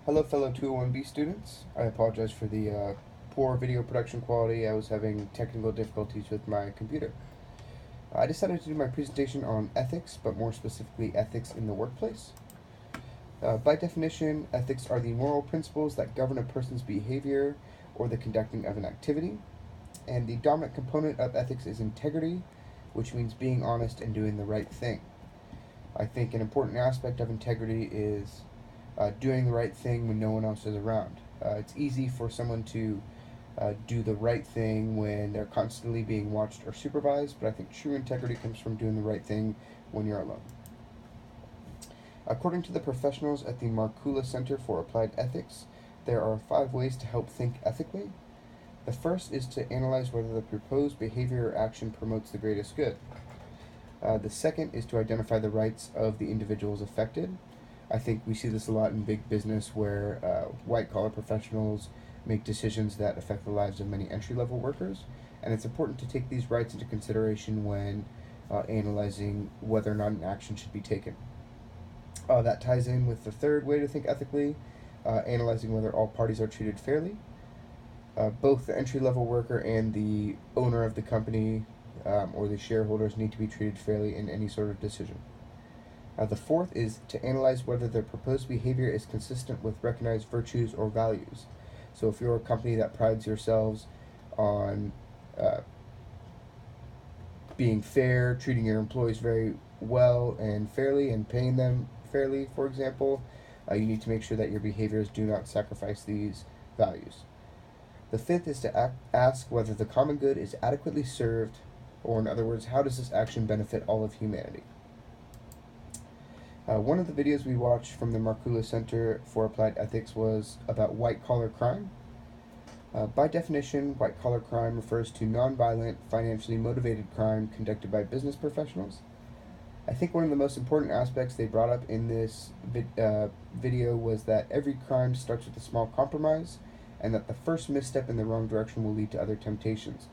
Hello, fellow 201B students. I apologize for the poor video production quality. I was having technical difficulties with my computer. I decided to do my presentation on ethics, but more specifically, ethics in the workplace. By definition, ethics are the moral principles that govern a person's behavior or the conducting of an activity. And the dominant component of ethics is integrity, which means being honest and doing the right thing. I think an important aspect of integrity is doing the right thing when no one else is around. It's easy for someone to do the right thing when they're constantly being watched or supervised, but I think true integrity comes from doing the right thing when you're alone. According to the professionals at the Markkula Center for Applied Ethics, there are 5 ways to help think ethically. The first is to analyze whether the proposed behavior or action promotes the greatest good. The second is to identify the rights of the individuals affected. I think we see this a lot in big business where white collar professionals make decisions that affect the lives of many entry level workers, and it's important to take these rights into consideration when analyzing whether or not an action should be taken. That ties in with the third way to think ethically, analyzing whether all parties are treated fairly. Both the entry level worker and the owner of the company or the shareholders need to be treated fairly in any sort of decision. The fourth is to analyze whether the proposed behavior is consistent with recognized virtues or values. So if you're a company that prides yourselves on being fair, treating your employees very well and fairly, and paying them fairly, for example, you need to make sure that your behaviors do not sacrifice these values. The fifth is to ask whether the common good is adequately served, or in other words, how does this action benefit all of humanity? One of the videos we watched from the Markkula Center for Applied Ethics was about white-collar crime. By definition, white-collar crime refers to nonviolent, financially motivated crime conducted by business professionals. I think one of the most important aspects they brought up in this video was that every crime starts with a small compromise, and that the first misstep in the wrong direction will lead to other temptations.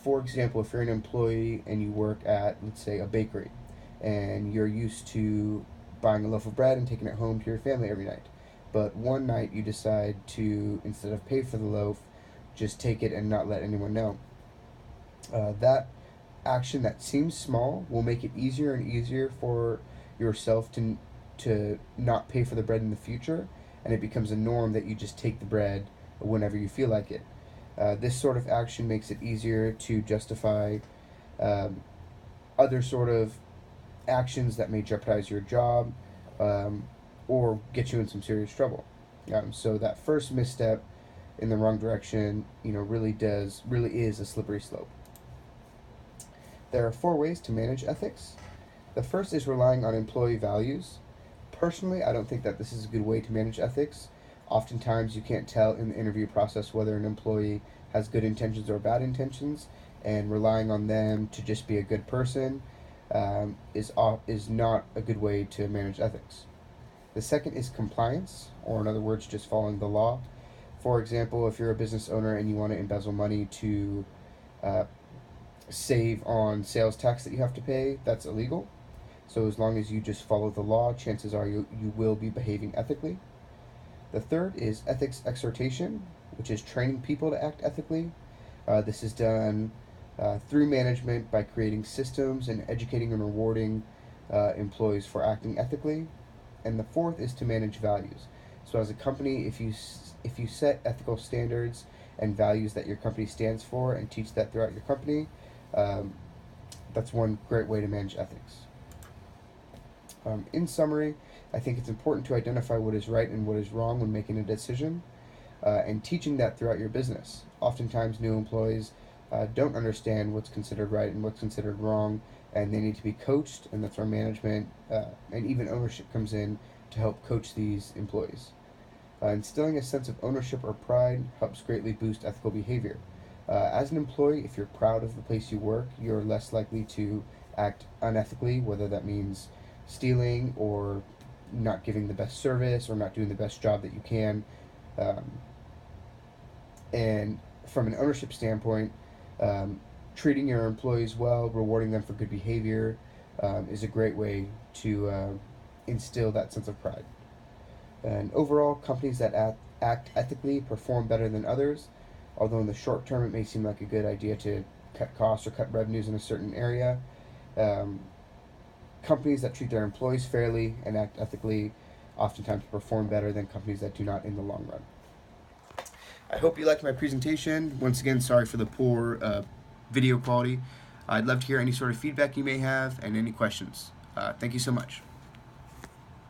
For example, if you're an employee and you work at, let's say, a bakery, and you're used to buying a loaf of bread and taking it home to your family every night. But one night you decide to, instead of pay for the loaf, just take it and not let anyone know. That action that seems small will make it easier and easier for yourself to not pay for the bread in the future, and it becomes a norm that you just take the bread whenever you feel like it. This sort of action makes it easier to justify other sort of actions that may jeopardize your job or get you in some serious trouble. So that first misstep in the wrong direction, really is a slippery slope. There are 4 ways to manage ethics. The first is relying on employee values. Personally, I don't think that this is a good way to manage ethics. Oftentimes, you can't tell in the interview process whether an employee has good intentions or bad intentions, and relying on them to just be a good person is not a good way to manage ethics. The second is compliance, or in other words, just following the law. For example, if you're a business owner and you want to embezzle money to save on sales tax that you have to pay, that's illegal. So as long as you just follow the law, chances are you will be behaving ethically. The third is ethics exhortation, which is training people to act ethically. This is done through management by creating systems and educating and rewarding employees for acting ethically. And the fourth is to manage values. So as a company, if you set ethical standards and values that your company stands for and teach that throughout your company, that's one great way to manage ethics. In summary, I think it's important to identify what is right and what is wrong when making a decision, and teaching that throughout your business. Oftentimes, new employees don't understand what's considered right and what's considered wrong, and they need to be coached, and that's where management and even ownership comes in to help coach these employees. Instilling a sense of ownership or pride helps greatly boost ethical behavior. As an employee, if you're proud of the place you work, you're less likely to act unethically, whether that means stealing or not giving the best service or not doing the best job that you can. And from an ownership standpoint, treating your employees well, rewarding them for good behavior, is a great way to instill that sense of pride. And overall, companies that act ethically perform better than others, although in the short term it may seem like a good idea to cut costs or cut revenues in a certain area. Um, Companies that treat their employees fairly and act ethically oftentimes perform better than companies that do not in the long run. I hope you liked my presentation. Once again, sorry for the poor video quality. I'd love to hear any sort of feedback you may have and any questions. Thank you so much.